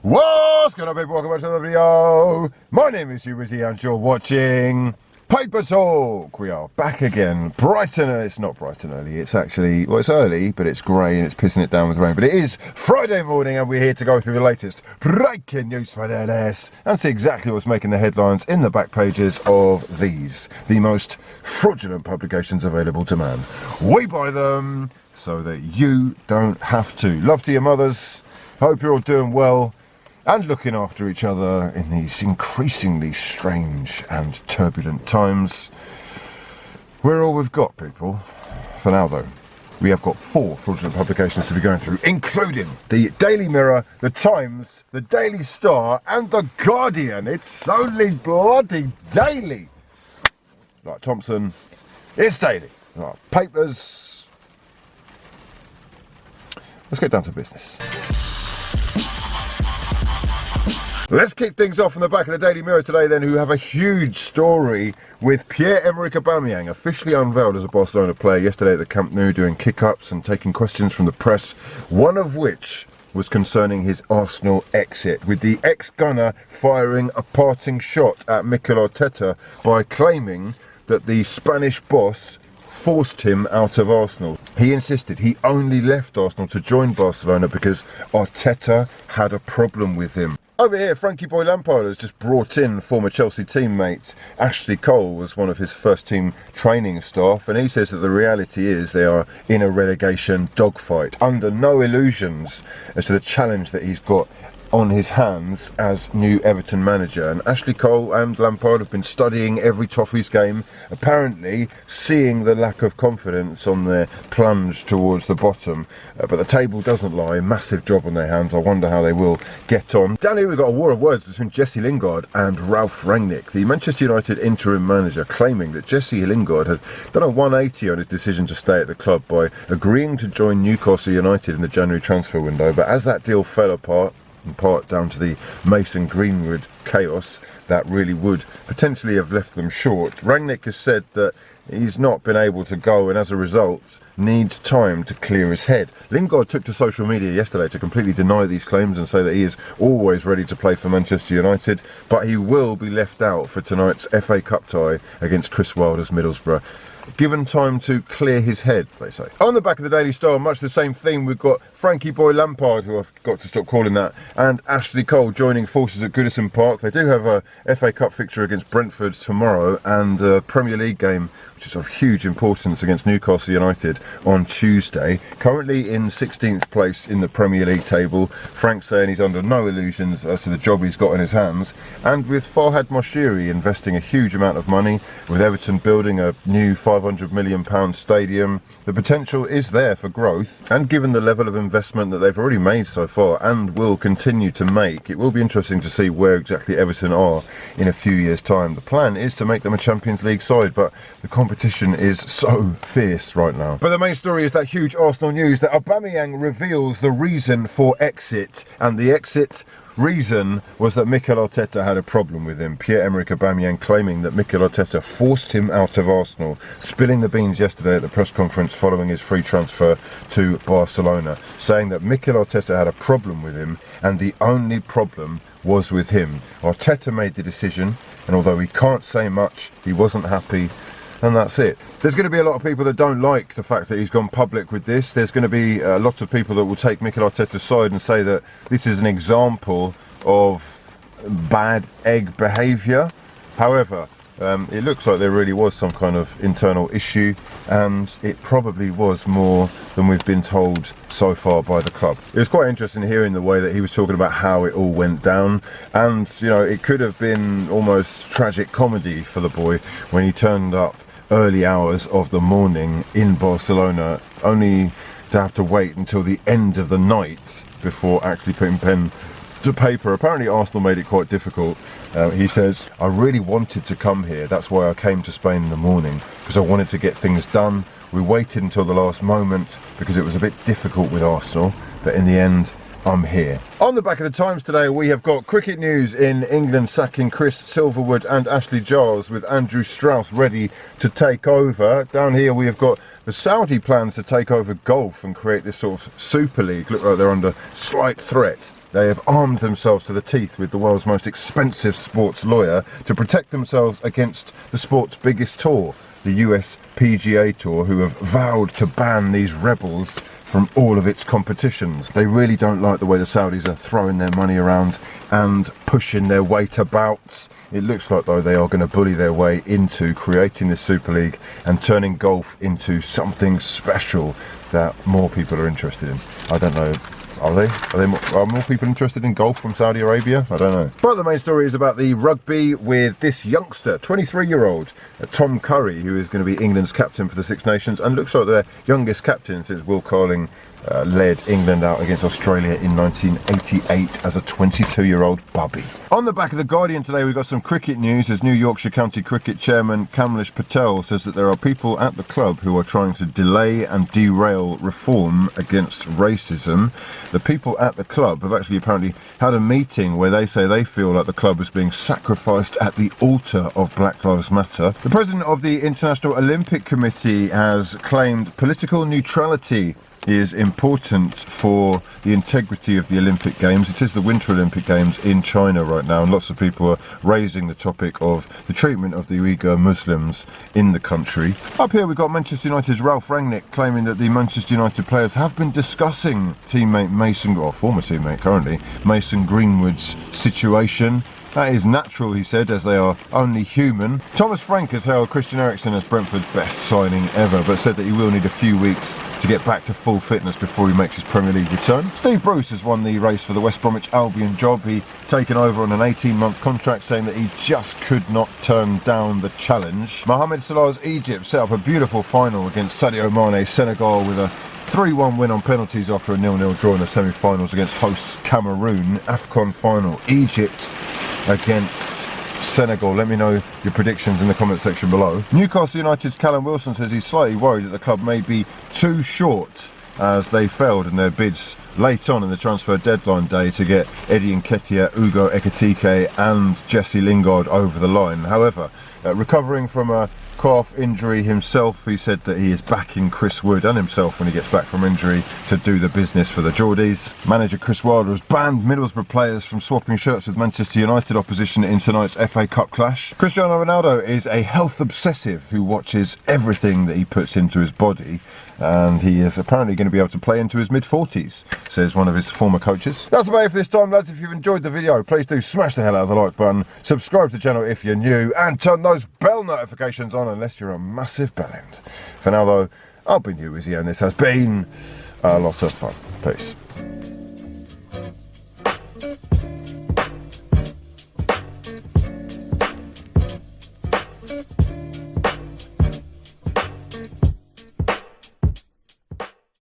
What's going on, people? Welcome back to another video. My name is hughwizzy and you're watching Paper Talk. We are back again, bright and early. It's not bright and early, it's actually, well, it's early, but it's grey and it's pissing it down with rain. But it is Friday morning and we're here to go through the latest breaking news for LS and see exactly what's making the headlines in the back pages of these, the most fraudulent publications available to man. We buy them so that you don't have to. Love to your mothers. Hope you're all doing well and looking after each other in these increasingly strange and turbulent times. We're all we've got, people. For now, though, we have got 4 fraudulent publications to be going through, including the Daily Mirror, the Times, the Daily Star, and the Guardian. It's only bloody daily. Like Thompson, it's daily. Right, papers. Let's get down to business. Let's kick things off from the back of the Daily Mirror today then, who have a huge story with Pierre-Emerick Aubameyang, officially unveiled as a Barcelona player yesterday at the Camp Nou, doing kick-ups and taking questions from the press, one of which was concerning his Arsenal exit, with the ex-gunner firing a parting shot at Mikel Arteta by claiming that the Spanish boss forced him out of Arsenal. He insisted he only left Arsenal to join Barcelona because Arteta had a problem with him. Over here, Frankie Boy Lampard has just brought in former Chelsea teammate Ashley Cole as one of his first team training staff, and he says that the reality is they are in a relegation dogfight, under no illusions as to the challenge that he's got on his hands as new Everton manager. And Ashley Cole and Lampard have been studying every Toffees game, apparently seeing the lack of confidence on their plunge towards the bottom, but the table doesn't lie. Massive job on their hands. I wonder how they will get on. Down here we've got a war of words between Jesse Lingard and RALF RANGNICK, the Manchester United interim manager, claiming that Jesse Lingard had done a 180 on his decision to stay at the club by agreeing to join Newcastle United in the January transfer window, but as that deal fell apart, in part down to the Mason Greenwood chaos that really would potentially have left them short, RANGNICK has said that he's not been able to go and as a result needs time to clear his head. Lingard took to social media yesterday to completely deny these claims and say that he is always ready to play for Manchester United, but he will be left out for tonight's FA Cup tie against Chris Wilder's Middlesbrough. Given time to clear his head, they say. On the back of the Daily Star, much the same theme, we've got Frankie Boy Lampard, who I've got to stop calling that, and Ashley Cole joining forces at Goodison Park. They do have a FA Cup fixture against Brentford tomorrow and a Premier League game, which is of huge importance, against Newcastle United on Tuesday. Currently in 16th place in the Premier League table. Frank's saying he's under no illusions as to the job he's got in his hands. And with Farhad Moshiri investing a huge amount of money, with Everton building a new £500 million stadium, the potential is there for growth. And given the level of investment that they've already made so far and will continue to make, it will be interesting to see where exactly Everton are in a few years' time. The plan is to make them a Champions League side, but the competition is so fierce right now. But the main story is that huge Arsenal news that Aubameyang reveals the reason for exit, and the exit reason was that Mikel Arteta had a problem with him. Pierre-Emerick Aubameyang claiming that Mikel Arteta forced him out of Arsenal, spilling the beans yesterday at the press conference following his free transfer to Barcelona, saying that Mikel Arteta had a problem with him and the only problem was with him. Arteta made the decision, and although he can't say much, he wasn't happy, and that's it. There's going to be a lot of people that don't like the fact that he's gone public with this. There's going to be lots of people that will take Mikel Arteta's side and say that this is an example of bad egg behaviour. However, it looks like there really was some kind of internal issue, and it probably was more than we've been told so far by the club. It was quite interesting hearing the way that he was talking about how it all went down, and you know, it could have been almost tragic comedy for the boy when he turned up early hours of the morning in Barcelona, only to have to wait until the end of the night before actually putting pen to paper. Apparently Arsenal made it quite difficult. He says, I really wanted to come here, that's why I came to Spain in the morning, because I wanted to get things done. We waited until the last moment because it was a bit difficult with Arsenal, but in the end I'm here. On the back of the Times today, we have got cricket news in England sacking Chris Silverwood and Ashley Giles, with Andrew Strauss ready to take over. Down here we have got the Saudi plans to take over golf and create this sort of super league. Look like they're under slight threat. They have armed themselves to the teeth with the world's most expensive sports lawyer to protect themselves against the sport's biggest tour, the US PGA Tour, who have vowed to ban these rebels from all of its competitions. They really don't like the way the Saudis are throwing their money around and pushing their weight about. It looks like, though, they are going to bully their way into creating this Super League and turning golf into something special that more people are interested in. I don't know. Are more people interested in golf from Saudi Arabia? I don't know. But the main story is about the rugby with this youngster, 23-year-old Tom Curry, who is going to be England's captain for the Six Nations and looks like their youngest captain since Will Carling led England out against Australia in 1988 as a 22-year-old bubby. On the back of the Guardian today, we've got some cricket news as New Yorkshire County Cricket Chairman Kamlesh Patel says that there are people at the club who are trying to delay and derail reform against racism. The people at the club have actually apparently had a meeting where they say they feel like the club is being sacrificed at the altar of Black Lives Matter. The president of the International Olympic Committee has claimed political neutrality is important for the integrity of the Olympic Games. It is the Winter Olympic Games in China right now, and lots of people are raising the topic of the treatment of the Uyghur Muslims in the country. Up here we've got Manchester United's Ralf Rangnick claiming that the Manchester United players have been discussing teammate Mason, or former teammate currently, Mason Greenwood's situation. That is natural, he said, as they are only human. Thomas Frank has hailed Christian Eriksen as Brentford's best signing ever, but said that he will need a few weeks to get back to full fitness before he makes his Premier League return. Steve Bruce has won the race for the West Bromwich Albion job. He taken over on an 18-month contract, saying that he just could not turn down the challenge. Mohamed Salah's Egypt set up a beautiful final against Sadio Mane's Senegal with a 3-1 win on penalties after a 0-0 draw in the semi-finals against hosts Cameroon. AFCON final, Egypt against Senegal. Let me know your predictions in the comment section below. Newcastle United's Callum Wilson says he's slightly worried that the club may be too short as they failed in their bids late on in the transfer deadline day to get Eddie Nketiah, Ugo Ekitike and Jesse Lingard over the line. However, recovering from a calf injury himself, he said that he is backing Chris Wood and himself when he gets back from injury to do the business for the Geordies. Manager Chris Wilder has banned Middlesbrough players from swapping shirts with Manchester United opposition in tonight's FA Cup clash. Cristiano Ronaldo is a health obsessive who watches everything that he puts into his body, and he is apparently going to be able to play into his mid-40s, says one of his former coaches. That's about it for this time, lads. If you've enjoyed the video, please do smash the hell out of the like button, subscribe to the channel if you're new, and turn those bell notifications on unless you're a massive bellend. For now though, I've been hughwizzy and this has been a lot of fun. Peace.